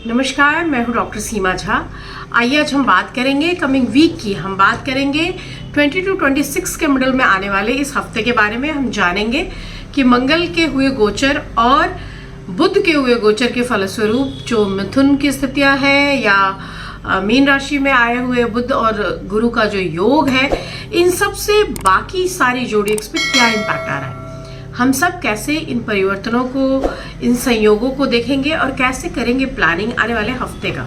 नमस्कार, मैं हूँ डॉक्टर सीमा झा। आइए आज हम बात करेंगे कमिंग वीक की। हम बात करेंगे 20 to 26 के मिडल में आने वाले इस हफ्ते के बारे में। हम जानेंगे कि मंगल के हुए गोचर और बुध के हुए गोचर के फलस्वरूप जो मिथुन की स्थितियां हैं या मीन राशि में आए हुए बुध और गुरु का जो योग है, इन सब से बाकी सारी जोडिएक्स पे क्या इम्पैक्ट आ रहा है। हम सब कैसे इन परिवर्तनों को, इन संयोगों को देखेंगे और कैसे करेंगे प्लानिंग आने वाले हफ्ते का,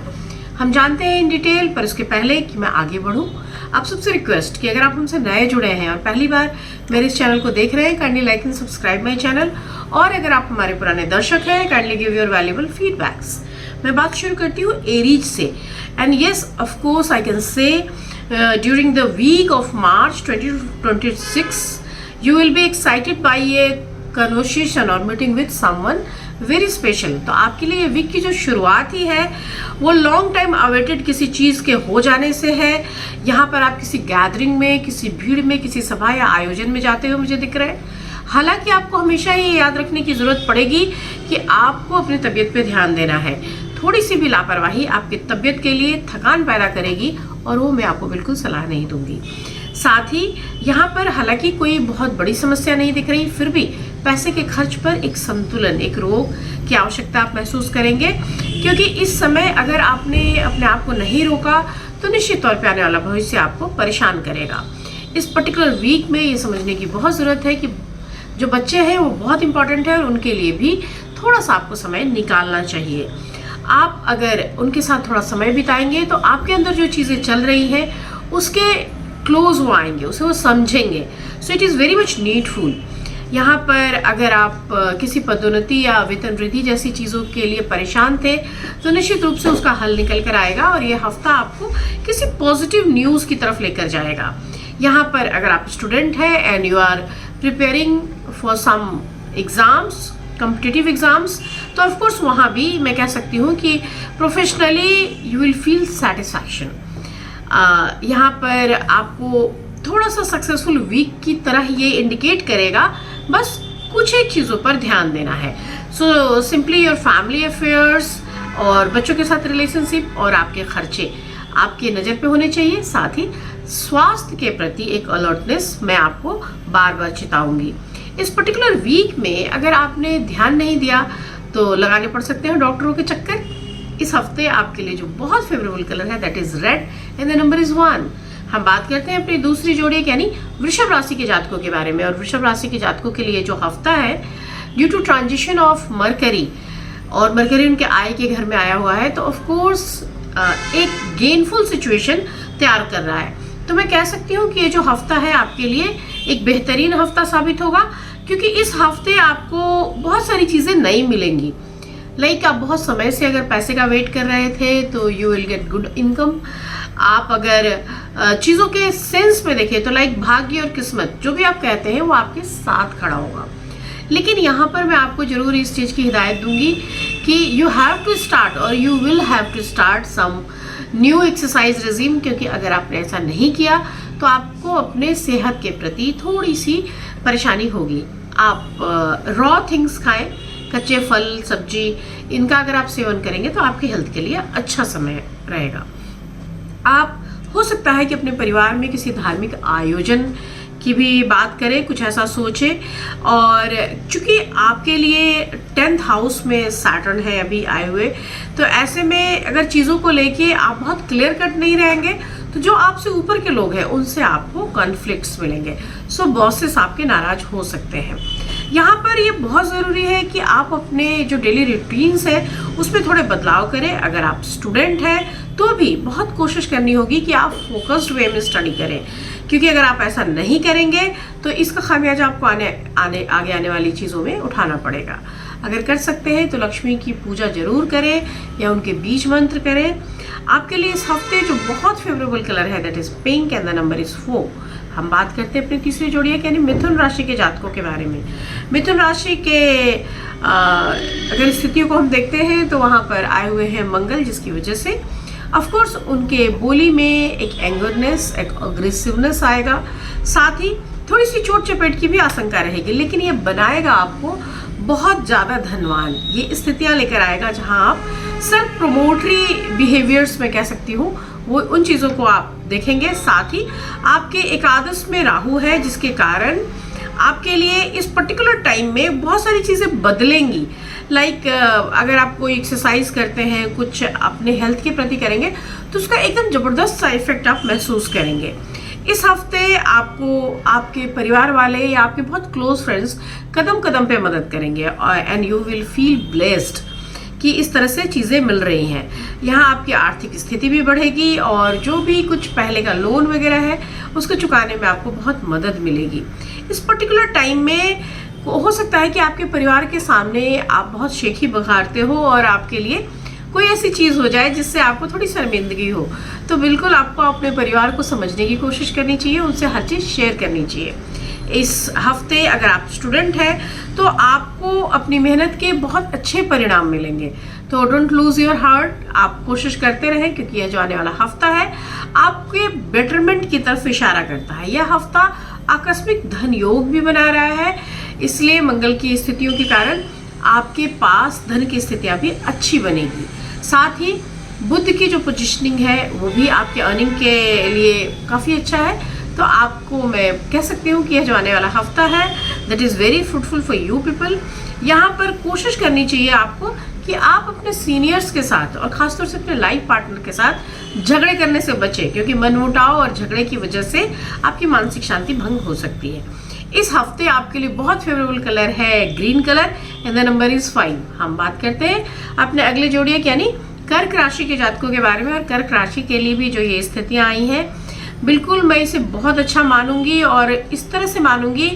हम जानते हैं इन डिटेल। पर उसके पहले कि मैं आगे बढ़ूं, आप सबसे रिक्वेस्ट कि अगर आप हमसे नए जुड़े हैं और पहली बार मेरे इस चैनल को देख रहे हैं, kindly like and subscribe my channel. और अगर आप हमारे पुराने दर्शक हैं, kindly give your valuable feedbacks. मैं बात शुरू करती हूँ एरीज से। And yes, of course I can say during the week of March 20 to 26 you will be excited by a conversation or meeting with someone very special। तो आपके लिए ये वीक की जो शुरुआत ही है वो लॉन्ग टाइम अवेटेड किसी चीज़ के हो जाने से है। यहाँ पर आप किसी गैदरिंग में, किसी भीड़ में, किसी सभा या आयोजन में जाते हुए मुझे दिख रहे हैं। हालांकि आपको हमेशा ये याद रखने की ज़रूरत पड़ेगी कि आपको अपनी तबीयत पे ध्यान देना है। थोड़ी सी भी लापरवाही आपकी तबीयत के लिए थकान पैदा करेगी और वो मैं आपको बिल्कुल सलाह नहीं दूंगी। साथ ही यहाँ पर हालांकि कोई बहुत बड़ी समस्या नहीं दिख रही, फिर भी पैसे के खर्च पर एक संतुलन, एक रोक की आवश्यकता आप महसूस करेंगे। क्योंकि इस समय अगर आपने अपने आप को नहीं रोका तो निश्चित तौर पे आने वाला भविष्य आपको परेशान करेगा। इस पर्टिकुलर वीक में ये समझने की बहुत ज़रूरत है कि जो बच्चे हैं वो बहुत इंपॉर्टेंट है और उनके लिए भी थोड़ा सा आपको समय निकालना चाहिए। आप अगर उनके साथ थोड़ा समय बिताएंगे तो आपके अंदर जो चीज़ें चल रही हैं उसके क्लोज वो आएंगे, उसे वो समझेंगे। So it is very much needful. यहाँ पर अगर आप किसी पदोन्नति या वेतन वृद्धि जैसी चीज़ों के लिए परेशान थे तो निश्चित रूप से उसका हल निकल कर आएगा और ये हफ्ता आपको किसी पॉजिटिव न्यूज़ की तरफ लेकर जाएगा। यहाँ पर अगर आप स्टूडेंट हैं and you are preparing for some exams, competitive exams, तो ऑफकोर्स वहाँ भी मैं कह सकती हूँ कि professionally you will feel satisfaction. यहाँ पर आपको थोड़ा सा सक्सेसफुल वीक की तरह ये इंडिकेट करेगा। बस कुछ एक चीज़ों पर ध्यान देना है। So simply your family affairs और बच्चों के साथ रिलेशनशिप और आपके खर्चे आपके नज़र पे होने चाहिए। साथ ही स्वास्थ्य के प्रति एक अलर्टनेस मैं आपको बार बार चेताऊंगी। इस पर्टिकुलर वीक में अगर आपने ध्यान नहीं दिया तो लगाने पड़ सकते हैं डॉक्टरों के चक्कर। इस हफ्ते आपके लिए जो बहुत फेवरेबल कलर है that is red and the number is 1। हम बात करते हैं अपनी दूसरी जोड़ी यानी वृषभ राशि के जातकों के बारे में। और वृषभ राशि के जातकों के लिए जो हफ्ता है, due to transition of Mercury, और मरकरी उनके आय के घर में आया हुआ है, तो ऑफ कोर्स एक गेनफुल सिचुएशन तैयार कर रहा है। तो मैं कह सकती हूँ कि ये जो हफ्ता है आपके लिए एक बेहतरीन हफ्ता साबित होगा, क्योंकि इस हफ्ते आपको बहुत सारी चीज़ें नई मिलेंगी। लाइक आप बहुत समय से अगर पैसे का वेट कर रहे थे तो you will get good income. आप अगर चीज़ों के सेंस में देखें तो लाइक भाग्य और किस्मत, जो भी आप कहते हैं, वो आपके साथ खड़ा होगा। लेकिन यहाँ पर मैं आपको जरूर इस चीज़ की हिदायत दूंगी कि यू हैव टू स्टार्ट और you will have to start some new exercise regime. क्योंकि अगर आपने ऐसा नहीं किया तो आपको अपने सेहत के प्रति थोड़ी सी परेशानी होगी। आप रॉ थिंग्स खाएं, कच्चे फल, सब्जी, इनका अगर आप सेवन करेंगे तो आपके हेल्थ के लिए अच्छा समय रहेगा। आप हो सकता है कि अपने परिवार में किसी धार्मिक आयोजन की भी बात करें, कुछ ऐसा सोचें। और चूंकि आपके लिए 10th हाउस में सैटर्न है अभी आए हुए, तो ऐसे में अगर चीज़ों को लेके आप बहुत क्लियर कट नहीं रहेंगे तो जो आपसे ऊपर के लोग हैं उनसे आपको कॉन्फ्लिक्ट्स मिलेंगे। सो बॉसेस आपके नाराज हो सकते हैं। यहाँ पर ये बहुत ज़रूरी है कि आप अपने जो डेली रूटीन्स है उसमें थोड़े बदलाव करें। अगर आप स्टूडेंट हैं तो भी बहुत कोशिश करनी होगी कि आप फोकस्ड वे में स्टडी करें, क्योंकि अगर आप ऐसा नहीं करेंगे तो इसका खामियाजा आपको आगे आने वाली चीज़ों में उठाना पड़ेगा। अगर कर सकते हैं तो लक्ष्मी की पूजा जरूर करें या उनके बीज मंत्र करें। आपके लिए इस हफ्ते जो बहुत फेवरेबल कलर है that is pink and the number is 4। हम बात करते हैं अपनी तीसरी जोड़ी यानी मिथुन राशि के जातकों के बारे में। मिथुन राशि के अगर स्थितियों को हम देखते हैं तो वहाँ पर आए हुए हैं मंगल, जिसकी वजह से ऑफकोर्स उनके बोली में एक एंगरनेस, एक अग्रेसिवनेस आएगा। साथ ही थोड़ी सी चोट चपेट की भी आशंका रहेगी, लेकिन ये बनाएगा आपको बहुत ज़्यादा धनवान, ये स्थितियाँ लेकर आएगा जहाँ आप सेल्फ प्रोमोटरी बिहेवियर्स में कह सकती हूँ वो उन चीज़ों को आप देखेंगे। साथ ही आपके एकादश में राहु है, जिसके कारण आपके लिए इस पर्टिकुलर टाइम में बहुत सारी चीज़ें बदलेंगी। लाइक अगर आप कोई एक्सरसाइज करते हैं, कुछ अपने हेल्थ के प्रति करेंगे, तो उसका एकदम ज़बरदस्त सा इफेक्ट आप महसूस करेंगे। इस हफ्ते आपको आपके परिवार वाले या आपके बहुत क्लोज फ्रेंड्स कदम कदम पे मदद करेंगे and you will feel blessed कि इस तरह से चीज़ें मिल रही हैं। यहाँ आपकी आर्थिक स्थिति भी बढ़ेगी और जो भी कुछ पहले का लोन वगैरह है उसको चुकाने में आपको बहुत मदद मिलेगी। इस पर्टिकुलर टाइम में हो सकता है कि आपके परिवार के सामने आप बहुत शेखी बघारते हो और आपके लिए कोई ऐसी चीज़ हो जाए जिससे आपको थोड़ी शर्मिंदगी हो, तो बिल्कुल आपको अपने परिवार को समझने की कोशिश करनी चाहिए, उनसे हर चीज़ शेयर करनी चाहिए। इस हफ्ते अगर आप स्टूडेंट हैं तो आपको अपनी मेहनत के बहुत अच्छे परिणाम मिलेंगे, तो डोंट लूज योर हार्ट, आप कोशिश करते रहें क्योंकि यह जो आने वाला हफ्ता है आपके बेटरमेंट की तरफ इशारा करता है। यह हफ्ता आकस्मिक धन योग भी बना रहा है, इसलिए मंगल की स्थितियों के कारण आपके पास धन की स्थितियाँ भी अच्छी बनेगी। साथ ही बुध की जो पोजिशनिंग है वो भी आपके अर्निंग के लिए काफ़ी अच्छा है, तो आपको मैं कह सकती हूँ कि यह जो आने वाला हफ्ता है that is very fruitful for you people. यहाँ पर कोशिश करनी चाहिए आपको कि आप अपने सीनियर्स के साथ और ख़ासतौर से अपने लाइफ पार्टनर के साथ झगड़े करने से बचें, क्योंकि मनमुटाव और झगड़े की वजह से आपकी मानसिक शांति भंग हो सकती है। इस हफ्ते आपके लिए बहुत फेवरेबल कलर है green colour and the number is 5। हम बात करते हैं अपने अगले जोड़िए यानी कर्क राशि के जातकों के बारे में। और कर्क राशि के लिए भी जो ये स्थितियाँ आई हैं, बिल्कुल मैं इसे बहुत अच्छा मानूंगी और इस तरह से मानूंगी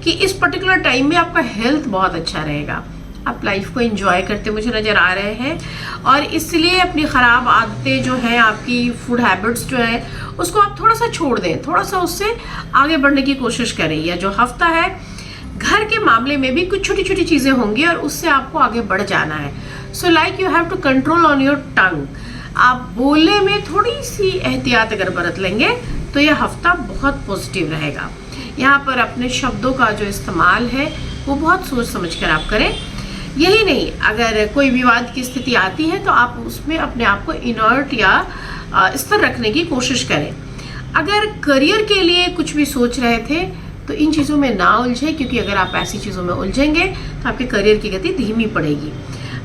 कि इस पर्टिकुलर टाइम में आपका हेल्थ बहुत अच्छा रहेगा। आप लाइफ को एंजॉय करते मुझे नज़र आ रहे हैं और इसलिए अपनी ख़राब आदतें जो हैं, आपकी फूड हैबिट्स जो है उसको आप थोड़ा सा छोड़ दें, थोड़ा सा उससे आगे बढ़ने की कोशिश करें। यह जो हफ्ता है घर के मामले में भी कुछ छोटी छोटी चीज़ें होंगी और उससे आपको आगे बढ़ जाना है। So like you have to control on your tongue. आप बोलने में थोड़ी सी एहतियात अगर बरत लेंगे तो यह हफ्ता बहुत पॉजिटिव रहेगा। यहाँ पर अपने शब्दों का जो इस्तेमाल है वो बहुत सोच समझ कर आप करें। यही नहीं, अगर कोई विवाद की स्थिति आती है तो आप उसमें अपने आप को इनर्ट या स्थिर रखने की कोशिश करें। अगर करियर के लिए कुछ भी सोच रहे थे तो इन चीज़ों में ना उलझें, क्योंकि अगर आप ऐसी चीज़ों में उलझेंगे तो आपके करियर की गति धीमी पड़ेगी।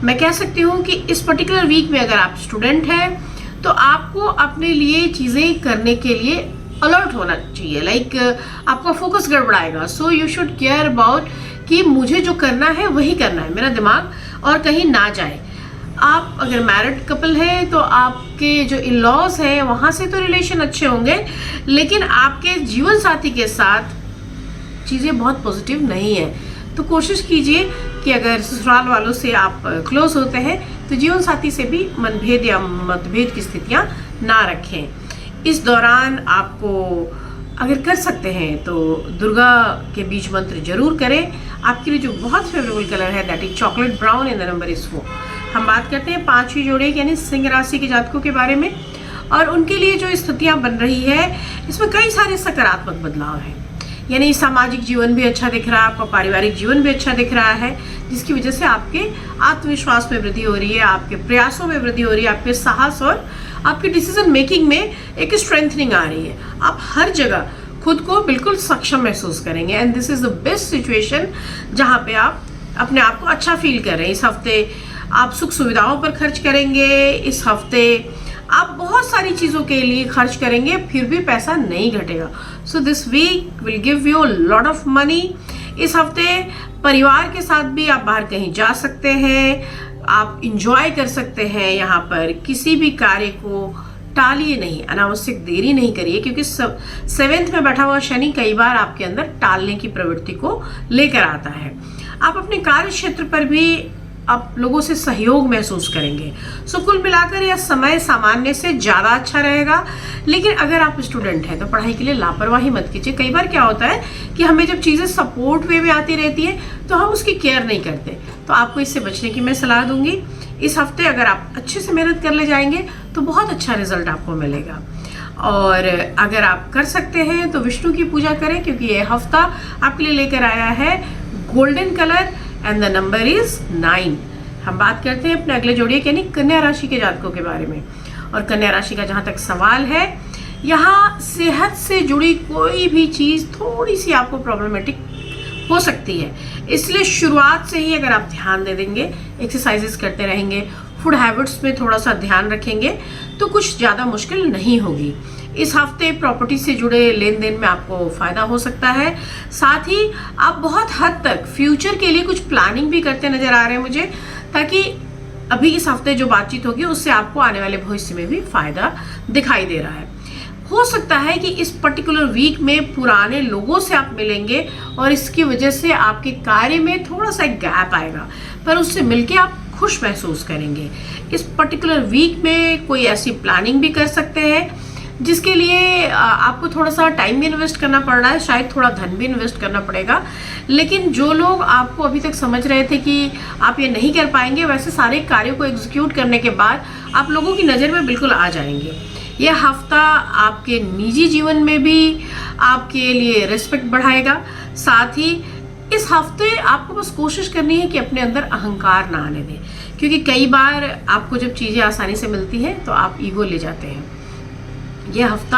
मैं कह सकती हूँ कि इस पर्टिकुलर वीक में अगर आप स्टूडेंट हैं तो आपको अपने लिए चीज़ें करने के लिए अलर्ट होना चाहिए। लाइक आपका फोकस गड़बड़ाएगा, so you should care about कि मुझे जो करना है वही करना है, मेरा दिमाग और कहीं ना जाए। आप अगर मैरिड कपल हैं तो आपके जो इन लॉज हैं वहाँ से तो रिलेशन अच्छे होंगे, लेकिन आपके जीवन साथी के साथ चीज़ें बहुत पॉजिटिव नहीं है। तो कोशिश कीजिए कि अगर ससुराल वालों से आप क्लोज होते हैं तो जीवन साथी से भी मनभेद या मतभेद की स्थितियाँ ना रखें। इस दौरान आपको अगर कर सकते हैं तो दुर्गा के बीज मंत्र जरूर करें। आपके लिए जो बहुत फेवरेबल कलर है that is chocolate brown and the number is 4। हम बात करते हैं 5वीं जोड़े यानी सिंह राशि के जातकों के बारे में और उनके लिए जो स्थितियाँ बन रही है इसमें कई सारे सकारात्मक बदलाव हैं। यानी सामाजिक जीवन भी अच्छा दिख रहा है, आपका पारिवारिक जीवन भी अच्छा दिख रहा है, जिसकी वजह से आपके आत्मविश्वास में वृद्धि हो रही है, आपके प्रयासों में वृद्धि हो रही है, आपके साहस और आपके डिसीजन मेकिंग में एक स्ट्रेंथनिंग आ रही है। आप हर जगह खुद को बिल्कुल सक्षम महसूस करेंगे and this is the best situation जहाँ पे आप अपने आप को अच्छा फील कर रहे हैं। इस हफ्ते आप सुख सुविधाओं पर खर्च करेंगे, इस हफ्ते आप बहुत सारी चीज़ों के लिए खर्च करेंगे, फिर भी पैसा नहीं घटेगा। So this week will give you lot of money. इस हफ्ते परिवार के साथ भी आप बाहर कहीं जा सकते हैं, आप इंजॉय कर सकते हैं। यहाँ पर किसी भी कार्य को टालिए नहीं, अनावश्यक देरी नहीं करिए, क्योंकि 7th में बैठा हुआ शनि कई बार आपके अंदर टालने की प्रवृत्ति को लेकर आता है। आप अपने कार्य क्षेत्र पर भी आप लोगों से सहयोग महसूस करेंगे। सो कुल मिलाकर यह समय सामान्य से ज़्यादा अच्छा रहेगा। लेकिन अगर आप स्टूडेंट हैं तो पढ़ाई के लिए लापरवाही मत कीजिए। कई बार क्या होता है कि हमें जब चीज़ें सपोर्ट वे में आती रहती है तो हम उसकी केयर नहीं करते, तो आपको इससे बचने की मैं सलाह दूंगी। इस हफ्ते अगर आप अच्छे से मेहनत कर ले जाएंगे तो बहुत अच्छा रिजल्ट आपको मिलेगा। और अगर आप कर सकते हैं तो विष्णु की पूजा करें, क्योंकि यह हफ्ता आपके लिए लेकर आया है golden colour and the number is 9। हम बात करते हैं अपने अगले जोड़िए यानी कन्या राशि के जातकों के बारे में। और कन्या राशि का जहाँ तक सवाल है, यहाँ सेहत से जुड़ी कोई भी चीज़ थोड़ी सी आपको प्रॉब्लमेटिक हो सकती है, इसलिए शुरुआत से ही अगर आप ध्यान दे देंगे, एक्सरसाइजेस करते रहेंगे, फूड हैबिट्स में थोड़ा सा ध्यान रखेंगे तो कुछ ज़्यादा मुश्किल नहीं होगी। इस हफ्ते प्रॉपर्टी से जुड़े लेन देन में आपको फ़ायदा हो सकता है। साथ ही आप बहुत हद तक फ्यूचर के लिए कुछ प्लानिंग भी करते नज़र आ रहे हैं मुझे, ताकि अभी इस हफ्ते जो बातचीत होगी उससे आपको आने वाले भविष्य में भी फ़ायदा दिखाई दे रहा है। हो सकता है कि इस पर्टिकुलर वीक में पुराने लोगों से आप मिलेंगे और इसकी वजह से आपके कार्य में थोड़ा सा गैप आएगा, पर उससे मिलके आप खुश महसूस करेंगे। इस पर्टिकुलर वीक में कोई ऐसी प्लानिंग भी कर सकते हैं जिसके लिए आपको थोड़ा सा टाइम भी इन्वेस्ट करना पड़ रहा है, शायद थोड़ा धन भी इन्वेस्ट करना पड़ेगा। लेकिन जो लोग आपको अभी तक समझ रहे थे कि आप ये नहीं कर पाएंगे, वैसे सारे कार्यों को एग्जीक्यूट करने के बाद आप लोगों की नज़र में बिल्कुल आ जाएंगे। यह हफ्ता आपके निजी जीवन में भी आपके लिए रिस्पेक्ट बढ़ाएगा। साथ ही इस हफ्ते आपको बस कोशिश करनी है कि अपने अंदर अहंकार ना आने दें, क्योंकि कई बार आपको जब चीज़ें आसानी से मिलती हैं तो आप ईगो ले जाते हैं। यह हफ्ता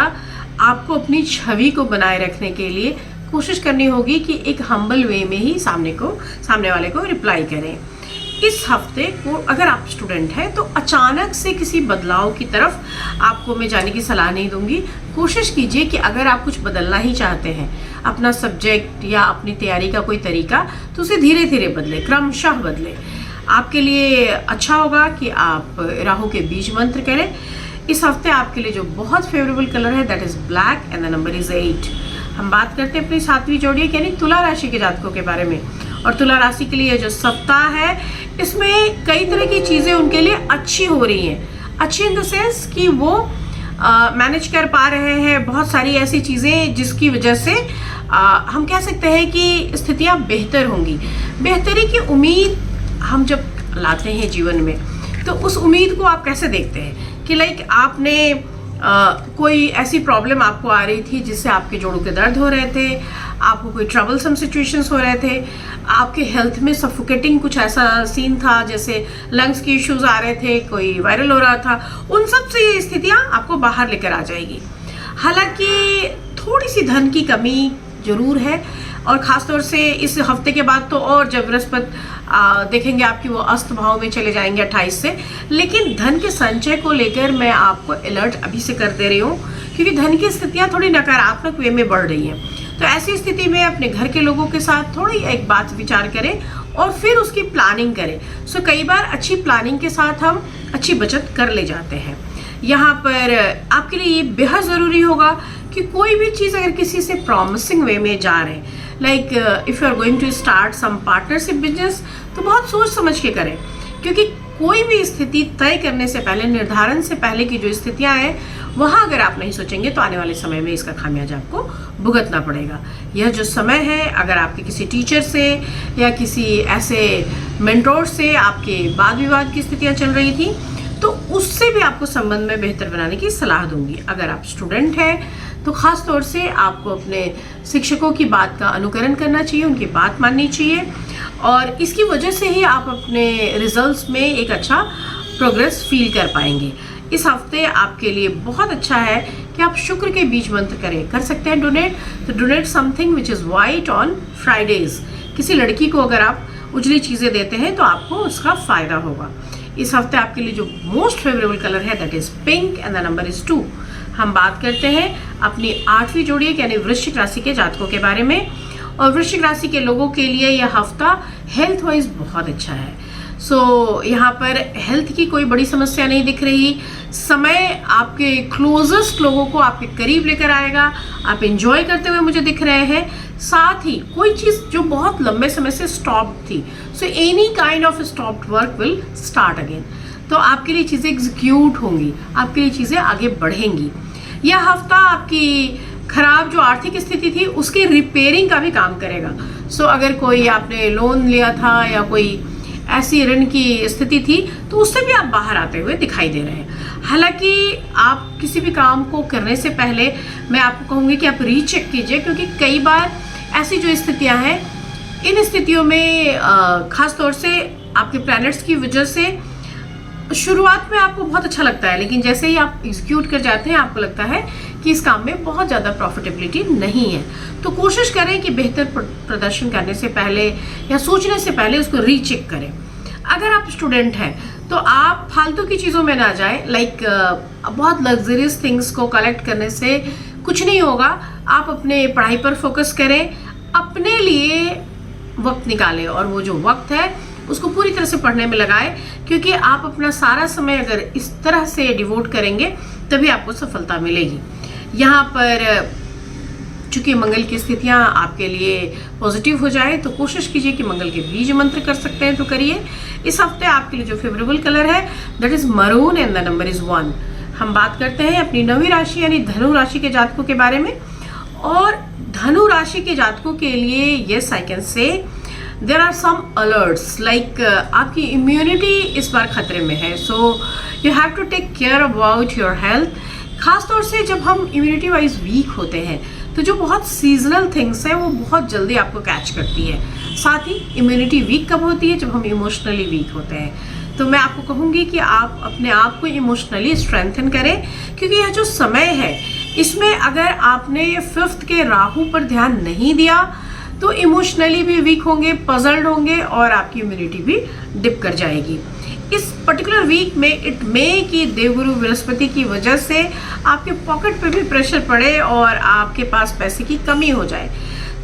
आपको अपनी छवि को बनाए रखने के लिए कोशिश करनी होगी कि एक हम्बल वे में ही सामने वाले को रिप्लाई करें। इस हफ्ते को अगर आप स्टूडेंट हैं तो अचानक से किसी बदलाव की तरफ आपको मैं जाने की सलाह नहीं दूंगी। कोशिश कीजिए कि अगर आप कुछ बदलना ही चाहते हैं, अपना सब्जेक्ट या अपनी तैयारी का कोई तरीका, तो उसे धीरे धीरे बदले, क्रमशः बदले। आपके लिए अच्छा होगा कि आप राहु के बीज मंत्र करें। इस हफ्ते आपके लिए जो बहुत फेवरेबल कलर है that is black and the number is 8। हम बात करते हैं अपनी 7वीं जोड़ी यानी तुला राशि के जातकों के बारे में। और तुला राशि के लिए जो सप्ताह है, इसमें कई तरह की चीज़ें उनके लिए अच्छी हो रही हैं। अच्छी इन द सेंस कि वो मैनेज कर पा रहे हैं बहुत सारी ऐसी चीज़ें जिसकी वजह से हम कह सकते हैं कि स्थितियाँ बेहतर होंगी। बेहतरी की उम्मीद हम जब लाते हैं जीवन में, तो उस उम्मीद को आप कैसे देखते हैं कि लाइक आपने कोई ऐसी प्रॉब्लम आपको आ रही थी जिससे आपके जोड़ों के दर्द हो रहे थे, आपको कोई ट्रबलसम सिचुएशंस हो रहे थे, आपके हेल्थ में सफोकेटिंग कुछ ऐसा सीन था, जैसे लंग्स की इश्यूज आ रहे थे, कोई वायरल हो रहा था, उन सब से ये स्थितियाँ आपको बाहर लेकर आ जाएगी। हालांकि थोड़ी सी धन की कमी जरूर है, और ख़ासतौर से इस हफ्ते के बाद तो और जब बृहस्पति देखेंगे आपकी वो अस्त भाव में चले जाएंगे 28 से। लेकिन धन के संचय को लेकर मैं आपको अलर्ट अभी से कर दे रही हूँ, क्योंकि धन की स्थितियाँ थोड़ी नकारात्मक वे में बढ़ रही हैं। तो ऐसी स्थिति में अपने घर के लोगों के साथ थोड़ी एक बात विचार करें और फिर उसकी प्लानिंग करें। सो कई बार अच्छी प्लानिंग के साथ हम अच्छी बचत कर ले जाते हैं। यहाँ पर आपके लिए ये बेहद ज़रूरी होगा कि कोई भी चीज़ अगर किसी से प्रॉमिसिंग वे में जा रहे हैं, like if you are going to start some partnership business, तो बहुत सोच समझ के करें, क्योंकि कोई भी स्थिति तय करने से पहले, निर्धारण से पहले की जो स्थितियां हैं, वहाँ अगर आप नहीं सोचेंगे तो आने वाले समय में इसका खामियाजा आपको भुगतना पड़ेगा। यह जो समय है, अगर आपके किसी टीचर से या किसी ऐसे मेंटोर से आपके वाद विवाद की स्थितियाँ चल रही थी, तो उससे भी आपको संबंध में बेहतर बनाने की सलाह दूंगी। अगर आप स्टूडेंट हैं तो ख़ास तौर से आपको अपने शिक्षकों की बात का अनुकरण करना चाहिए, उनकी बात माननी चाहिए, और इसकी वजह से ही आप अपने रिजल्ट्स में एक अच्छा प्रोग्रेस फील कर पाएंगे। इस हफ्ते आपके लिए बहुत अच्छा है कि आप शुक्र के बीज मंत्र कर सकते हैं डोनेट। तो donate something which is white on Fridays. किसी लड़की को अगर आप उजली चीज़ें देते हैं तो आपको उसका फ़ायदा होगा। इस हफ्ते आपके लिए जो मोस्ट फेवरेबल कलर है that is pink and the number is 2। हम बात करते हैं अपनी 8वीं जोड़ी यानी वृश्चिक राशि के जातकों के बारे में। और वृश्चिक राशि के लोगों के लिए यह हफ्ता हेल्थ वाइज बहुत अच्छा है। यहाँ पर हेल्थ की कोई बड़ी समस्या नहीं दिख रही। समय आपके क्लोजेस्ट लोगों को आपके करीब लेकर आएगा, आप एंजॉय करते हुए मुझे दिख रहे हैं। साथ ही कोई चीज़ जो बहुत लंबे समय से स्टॉप्ड थी, so any kind of stopped work will start again. तो आपके लिए चीज़ें एग्जीक्यूट होंगी, आपके लिए चीज़ें आगे बढ़ेंगी। यह हफ्ता आपकी खराब जो आर्थिक स्थिति थी उसके रिपेयरिंग का भी काम करेगा। अगर कोई आपने लोन लिया था या कोई ऐसी ऋण की स्थिति थी, तो उससे भी आप बाहर आते हुए दिखाई दे रहे हैं। हालांकि आप किसी भी काम को करने से पहले मैं आपको कहूँगी कि आप रीचेक कीजिए, क्योंकि कई बार ऐसी जो स्थितियाँ हैं इन स्थितियों में खास तौर से आपके प्लैनेट्स की वजह से शुरुआत में आपको बहुत अच्छा लगता है, लेकिन जैसे ही आप एग्जीक्यूट कर जाते हैं आपको लगता है कि इस काम में बहुत ज़्यादा प्रॉफिटेबिलिटी नहीं है। तो कोशिश करें कि बेहतर प्रदर्शन करने से पहले या सोचने से पहले उसको रीचेक करें। अगर आप स्टूडेंट हैं तो आप फालतू की चीज़ों में ना जाएं, लाइक बहुत लग्जरियस थिंग्स को कलेक्ट करने से कुछ नहीं होगा। आप अपने पढ़ाई पर फोकस करें, अपने लिए वक्त निकालें और वो जो वक्त है उसको पूरी तरह से पढ़ने में लगाएं, क्योंकि आप अपना सारा समय अगर इस तरह से डिवोट करेंगे तभी आपको सफलता मिलेगी। यहाँ पर चूंकि मंगल की स्थितियाँ आपके लिए पॉजिटिव हो जाए तो कोशिश कीजिए कि मंगल के बीज मंत्र कर सकते हैं तो करिए। इस हफ्ते आपके लिए जो फेवरेबल कलर है that is maroon and the number is 1। हम बात करते हैं अपनी 9वीं राशि यानी धनु राशि के जातकों के बारे में। और धनु राशि के जातकों के लिए yes I can say there are some alerts, like आपकी इम्यूनिटी इस बार खतरे में है, so you have to take care about your health. खासतौर से जब हम इम्यूनिटी वाइज वीक होते हैं तो जो बहुत सीजनल थिंग्स हैं वो बहुत जल्दी आपको कैच करती है। साथ ही इम्यूनिटी वीक कब होती है? जब हम इमोशनली वीक होते हैं। तो मैं आपको कहूँगी कि आप अपने आप को इमोशनली स्ट्रेंथन करें, क्योंकि यह जो समय है इसमें अगर आपने 5th के राहु पर ध्यान नहीं दिया तो इमोशनली भी वीक होंगे, पजल्ड होंगे और आपकी इम्यूनिटी भी डिप कर जाएगी। इस पर्टिकुलर वीक में इट मे कि देवगुरु बृहस्पति की वजह से आपके पॉकेट पे भी प्रेशर पड़े और आपके पास पैसे की कमी हो जाए,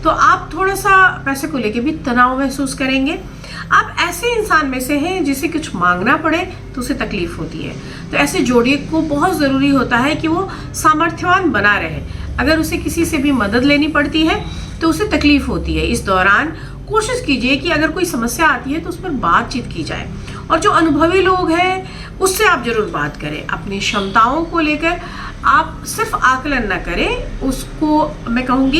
तो आप थोड़ा सा पैसे को लेके भी तनाव महसूस करेंगे। आप ऐसे इंसान में से हैं जिसे कुछ मांगना पड़े तो उसे तकलीफ होती है, तो ऐसे जोड़िए को बहुत ज़रूरी होता है कि वो सामर्थ्यवान बना रहे। अगर उसे किसी से भी मदद लेनी पड़ती है तो उसे तकलीफ होती है। इस दौरान कोशिश कीजिए कि अगर कोई समस्या आती है तो उस पर बातचीत की जाए, और जो अनुभवी लोग हैं उससे आप जरूर बात करें। अपनी क्षमताओं को लेकर आप सिर्फ आकलन ना करें, उसको मैं कहूँगी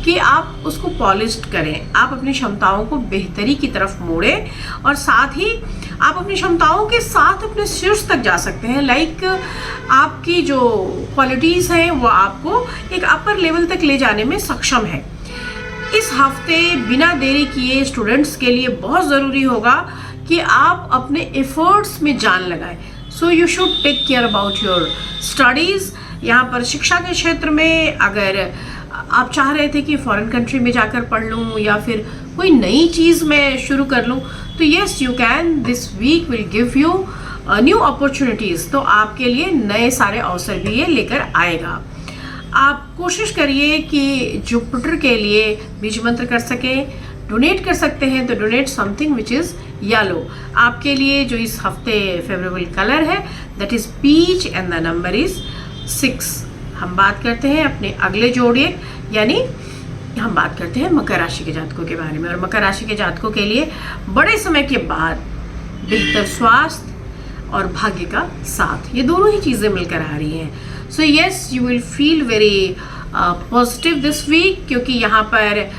कि आप उसको पॉलिश्ड करें। आप अपनी क्षमताओं को बेहतरी की तरफ मोड़ें और साथ ही आप अपनी क्षमताओं के साथ अपने शीर्ष तक जा सकते हैं। लाइक आपकी जो क्वालिटीज़ हैं वो आपको एक अपर लेवल तक ले जाने में सक्षम है। इस हफ्ते बिना देरी किए स्टूडेंट्स के लिए बहुत ज़रूरी होगा कि आप अपने एफर्ट्स में जान लगाएं। So you should take care about your studies. यहाँ पर शिक्षा के क्षेत्र में अगर आप चाह रहे थे कि फॉरेन कंट्री में जाकर पढ़ लूँ या फिर कोई नई चीज़ मैं शुरू कर लूँ, तो yes you can. This week will give you new opportunities. तो आपके लिए नए सारे अवसर भी ये लेकर आएगा। आप कोशिश करिए कि जुपिटर के लिए बीज मंत्र कर सकें। डोनेट कर सकते हैं तो donate something which is yellow. आपके लिए जो इस हफ्ते फेवरेबल कलर है that is peach and the number is 6। हम बात करते हैं अपने अगले जोड़े यानी हम बात करते हैं मकर राशि के जातकों के बारे में। और मकर राशि के जातकों के लिए बड़े समय के बाद बेहतर स्वास्थ्य और भाग्य का साथ, ये दोनों ही चीज़ें मिलकर आ रही हैं। So yes you will feel very positive this week, क्योंकि यहाँ पर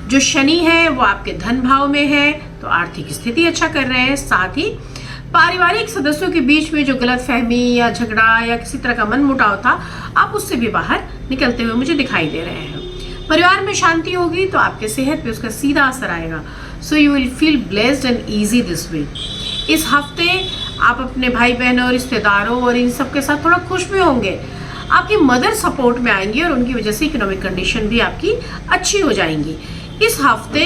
जो शनि है वो आपके धन भाव में है, तो आर्थिक स्थिति अच्छा कर रहे हैं। साथ ही पारिवारिक सदस्यों के बीच में जो गलतफहमी या झगड़ा या किसी तरह का मनमुटाव था, आप उससे भी बाहर निकलते हुए मुझे दिखाई दे रहे हैं। परिवार में शांति होगी तो आपके सेहत पे उसका सीधा असर आएगा। So you will feel blessed and easy this week. इस हफ्ते आप अपने भाई बहनों, रिश्तेदारों और इन सब के साथ थोड़ा खुश भी होंगे। आपकी मदर सपोर्ट में आएंगी और उनकी वजह से इकोनॉमिक कंडीशन भी आपकी अच्छी हो जाएंगी। इस हफ्ते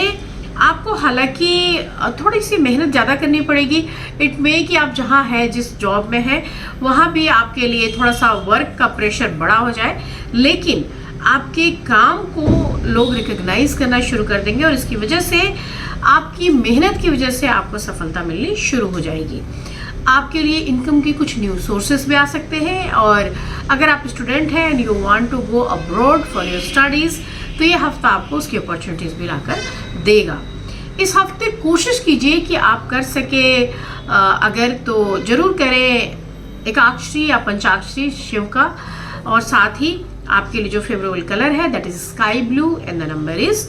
आपको हालांकि थोड़ी सी मेहनत ज़्यादा करनी पड़ेगी। इट मे कि आप जहाँ हैं, जिस जॉब में हैं, वहाँ भी आपके लिए थोड़ा सा वर्क का प्रेशर बड़ा हो जाए, लेकिन आपके काम को लोग रिकग्नाइज करना शुरू कर देंगे और इसकी वजह से आपकी मेहनत की वजह से आपको सफलता मिलनी शुरू हो जाएगी। आपके लिए इनकम की कुछ न्यू सोर्सेज भी आ सकते हैं। और अगर आप स्टूडेंट हैं and you want to go abroad for your studies, तो ये हफ्ता आपको उसकी अपॉर्चुनिटीज़ भी लाकर देगा। इस हफ्ते कोशिश कीजिए कि आप कर सके अगर तो ज़रूर करें एकाक्षरी या पंचाक्षरी शिव का। और साथ ही आपके लिए जो फेवरेबल कलर है that is sky blue and the number is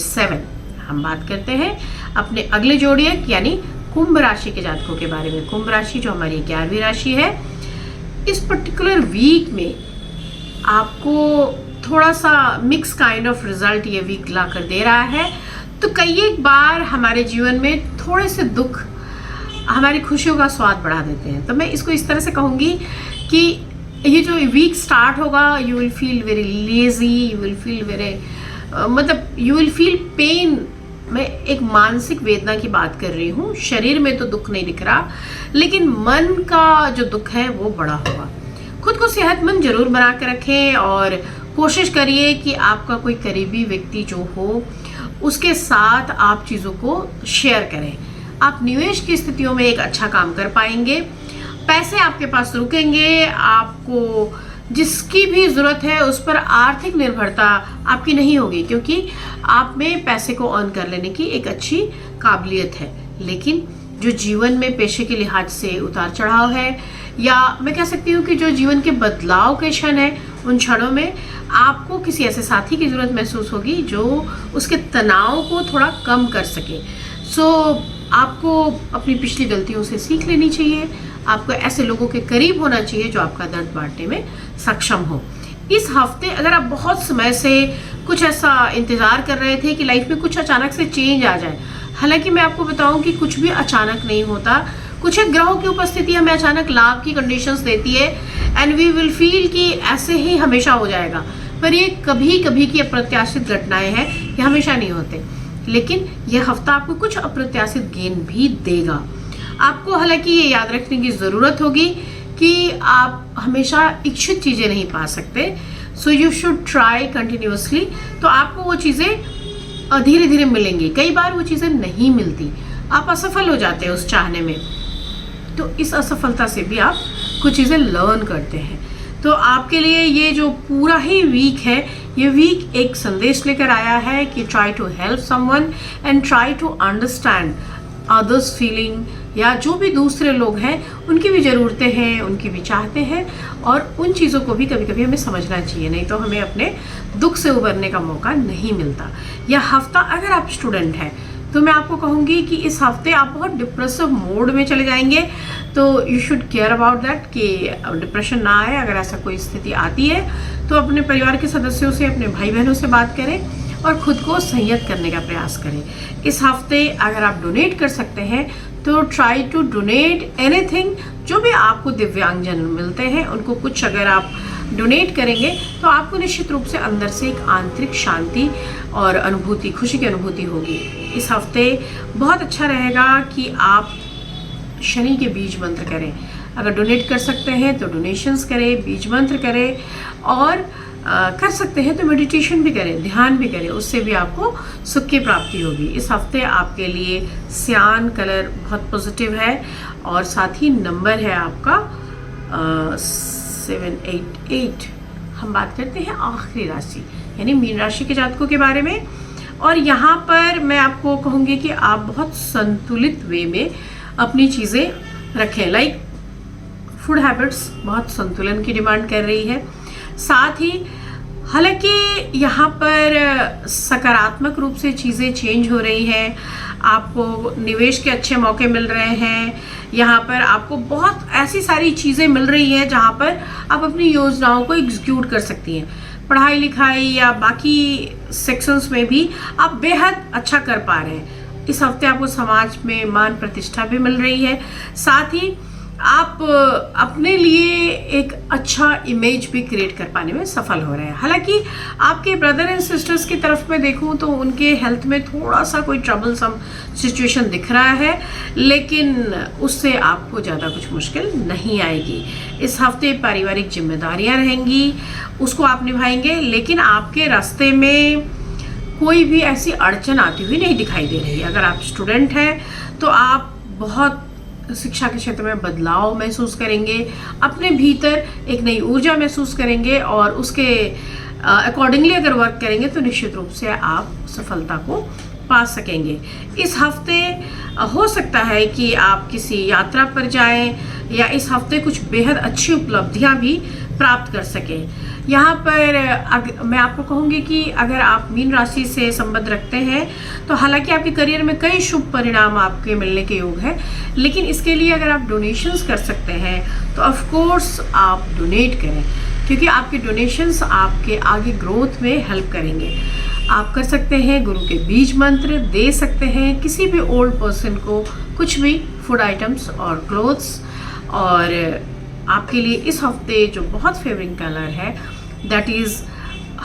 7। हम बात करते हैं अपने अगले जोड़िए यानी कुंभ राशि के जातकों के बारे में। कुंभ राशि जो हमारी 11वीं राशि है, इस पर्टिकुलर वीक में आपको थोड़ा सा मिक्स काइंड ऑफ रिजल्ट ये वीक ला कर दे रहा है। तो कई एक बार हमारे जीवन में थोड़े से दुख हमारी खुशियों का स्वाद बढ़ा देते हैं। तो मैं इसको इस तरह से कहूँगी कि ये जो वीक स्टार्ट होगा, you will feel very lazy, you will feel very मतलब यू विल फील पेन। मैं एक मानसिक वेदना की बात कर रही हूँ, शरीर में तो दुख नहीं दिख रहा, लेकिन मन का जो दुख है वो बड़ा होगा। खुद को सेहतमंद जरूर बना के रखें और कोशिश करिए कि आपका कोई करीबी व्यक्ति जो हो उसके साथ आप चीज़ों को शेयर करें। आप निवेश की स्थितियों में एक अच्छा काम कर पाएंगे, पैसे आपके पास रुकेंगे, आपको जिसकी भी ज़रूरत है उस पर आर्थिक निर्भरता आपकी नहीं होगी, क्योंकि आप में पैसे को अर्न कर लेने की एक अच्छी काबिलियत है। लेकिन जो जीवन में पेशे के लिहाज से उतार चढ़ाव है, या मैं कह सकती हूँ कि जो जीवन के बदलाव के क्षण है, उन क्षणों में आपको किसी ऐसे साथी की ज़रूरत महसूस होगी जो उसके तनाव को थोड़ा कम कर सके। आपको अपनी पिछली गलतियों से सीख लेनी चाहिए। आपको ऐसे लोगों के करीब होना चाहिए जो आपका दर्द बांटने में सक्षम हो। इस हफ्ते अगर आप बहुत समय से कुछ ऐसा इंतज़ार कर रहे थे कि लाइफ में कुछ अचानक से चेंज आ जाए, हालांकि मैं आपको बताऊं कि कुछ भी अचानक नहीं होता। कुछ एक ग्रहों की उपस्थिति हमें अचानक लाभ की कंडीशंस देती है एंड वी विल फील कि ऐसे ही हमेशा हो जाएगा, पर ये कभी कभी की अप्रत्याशित घटनाएं हैं, ये हमेशा नहीं होते। लेकिन यह हफ्ता आपको कुछ अप्रत्याशित गेन भी देगा। आपको हालांकि ये याद रखने की ज़रूरत होगी कि आप हमेशा इच्छित चीज़ें नहीं पा सकते, सो यू शुड ट्राई कंटिन्यूसली। तो आपको वो चीज़ें धीरे धीरे मिलेंगी। कई बार वो चीज़ें नहीं मिलती, आप असफल हो जाते हैं उस चाहने में, तो इस असफलता से भी आप कुछ चीज़ें लर्न करते हैं। तो आपके लिए ये जो पूरा ही वीक है, ये वीक एक संदेश लेकर आया है कि try to help someone and try to understand others feeling, या जो भी दूसरे लोग हैं उनकी भी ज़रूरतें हैं, उनकी भी चाहते हैं, और उन चीज़ों को भी कभी कभी हमें समझना चाहिए, नहीं तो हमें अपने दुख से उबरने का मौका नहीं मिलता। यह हफ्ता अगर आप स्टूडेंट हैं तो मैं आपको कहूँगी कि इस हफ्ते आप बहुत डिप्रेसिव मोड में चले जाएंगे, तो you should care about that कि डिप्रेशन ना आए। अगर ऐसा कोई स्थिति आती है तो अपने परिवार के सदस्यों से, अपने भाई बहनों से बात करें और खुद को संयत करने का प्रयास करें। इस हफ्ते अगर आप डोनेट कर सकते हैं तो ट्राई टू डोनेट एनीथिंग। जो भी आपको दिव्यांगजन मिलते हैं उनको कुछ अगर आप डोनेट करेंगे तो आपको निश्चित रूप से अंदर से एक आंतरिक शांति और अनुभूति, खुशी की अनुभूति होगी। इस हफ्ते बहुत अच्छा रहेगा कि आप शनि के बीज मंत्र करें। अगर डोनेट कर सकते हैं तो डोनेशंस करें, बीज मंत्र करें, और कर सकते हैं तो मेडिटेशन भी करें, ध्यान भी करें, उससे भी आपको सुख की प्राप्ति होगी। इस हफ्ते आपके लिए सियान कलर बहुत पॉजिटिव है, और साथ ही नंबर है आपका 788। हम बात करते हैं आखिरी राशि यानी मीन राशि के जातकों के बारे में, और यहाँ पर मैं आपको कहूँगी कि आप बहुत संतुलित वे में अपनी चीज़ें रखें। लाइक फूड हैबिट्स बहुत संतुलन की डिमांड कर रही है। साथ ही हालांकि यहाँ पर सकारात्मक रूप से चीज़ें चेंज हो रही हैं, आपको निवेश के अच्छे मौके मिल रहे हैं। यहाँ पर आपको बहुत ऐसी सारी चीज़ें मिल रही हैं जहाँ पर आप अपनी योजनाओं को एग्जीक्यूट कर सकती हैं। पढ़ाई लिखाई या बाकी सेक्शंस में भी आप बेहद अच्छा कर पा रहे हैं। इस हफ्ते आपको समाज में मान प्रतिष्ठा भी मिल रही है। साथ ही आप अपने लिए एक अच्छा इमेज भी क्रिएट कर पाने में सफल हो रहे हैं। हालांकि आपके ब्रदर एंड सिस्टर्स की तरफ में देखूं तो उनके हेल्थ में थोड़ा सा कोई ट्रबलसम सिचुएशन दिख रहा है, लेकिन उससे आपको ज़्यादा कुछ मुश्किल नहीं आएगी। इस हफ्ते पारिवारिक जिम्मेदारियां रहेंगी, उसको आप निभाएंगे, लेकिन आपके रास्ते में कोई भी ऐसी अड़चन आती हुई नहीं दिखाई दे रही। अगर आप स्टूडेंट हैं तो आप बहुत शिक्षा के क्षेत्र में बदलाव महसूस करेंगे, अपने भीतर एक नई ऊर्जा महसूस करेंगे, और उसके अकॉर्डिंगली अगर वर्क करेंगे तो निश्चित रूप से आप सफलता को पा सकेंगे। इस हफ्ते हो सकता है कि आप किसी यात्रा पर जाएं, या इस हफ्ते कुछ बेहद अच्छी उपलब्धियां भी प्राप्त कर सकें। यहाँ पर मैं आपको कहूँगी कि अगर आप मीन राशि से संबंध रखते हैं तो हालांकि आपके करियर में कई शुभ परिणाम आपके मिलने के योग है, लेकिन इसके लिए अगर आप डोनेशंस कर सकते हैं तो ऑफ कोर्स आप डोनेट करें, क्योंकि आपके डोनेशंस आपके आगे ग्रोथ में हेल्प करेंगे। आप कर सकते हैं गुरु के बीज मंत्र, दे सकते हैं किसी भी ओल्ड पर्सन को कुछ भी फूड आइटम्स और क्लोथ्स। और आपके लिए इस हफ्ते जो बहुत फेवरिंग कलर है दैट इज़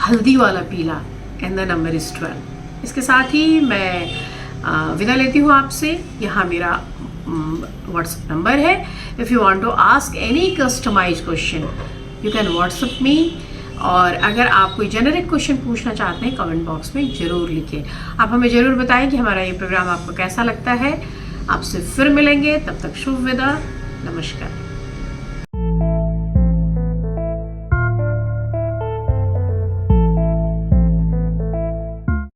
हल्दी वाला पीला एंड द नंबर इज़ 12। इसके साथ ही मैं विदा लेती हूँ आपसे। यहाँ मेरा व्हाट्सएप नंबर है। If you want to ask any customise question you can WhatsApp me. और अगर आप कोई जेनरिक क्वेश्चन पूछना चाहते हैं कमेंट बॉक्स में ज़रूर लिखिए। आप हमें ज़रूर बताएं कि हमारा ये प्रोग्राम आपको कैसा लगता है। आपसे फिर मिलेंगे, तब तक शुभ विदा, नमस्कार।